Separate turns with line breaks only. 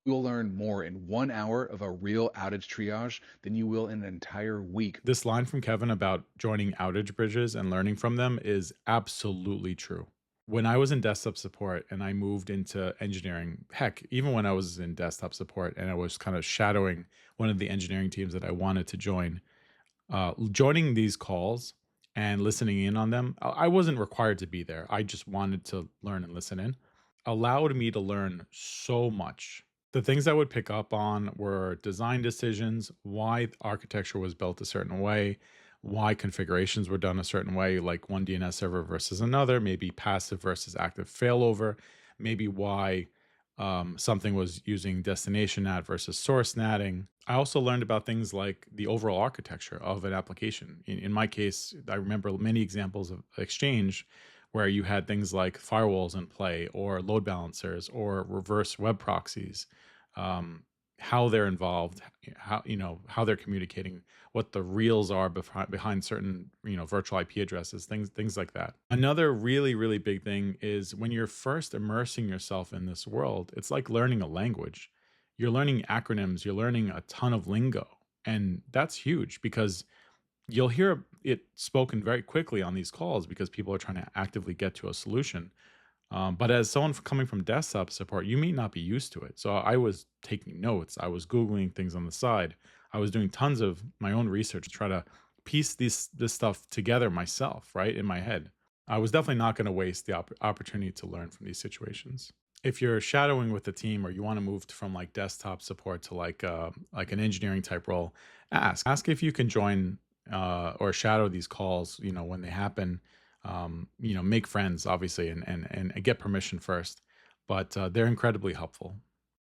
You will learn more in 1 hour of a real outage triage than you will in an entire week.
This line from Kevin about joining outage bridges and learning from them is absolutely true. When I was in desktop support and I moved into engineering, heck, even when I was in desktop support and I was kind of shadowing one of the engineering teams that I wanted to join, joining these calls and listening in on them, I wasn't required to be there. I just wanted to learn and listen in, allowed me to learn so much. The things I would pick up on were design decisions, why architecture was built a certain way, why configurations were done a certain way, like one DNS server versus another, maybe passive versus active failover, maybe why something was using destination NAT versus source NATing. I also learned about things like the overall architecture of an application. In my case, I remember many examples of Exchange where you had things like firewalls in play, or load balancers, or reverse web proxies, um, how they're involved, how they're communicating, what the reals are behind certain virtual IP addresses, things like that. Another really big thing is when you're first immersing yourself in this world, it's like learning a language. You're learning acronyms, you're learning a ton of lingo, and that's huge because you'll hear it spoken very quickly on these calls because people are trying to actively get to a solution. But as someone coming from desktop support, you may not be used to it. So I was taking notes. I was Googling things on the side. I was doing tons of my own research to try to piece this stuff together myself, right, in my head. I was definitely not going to waste the opportunity to learn from these situations. If you're shadowing with a team or you want to move from like desktop support to like an engineering type role, ask if you can join or shadow these calls. When they happen, make friends obviously and get permission first, but they're incredibly helpful.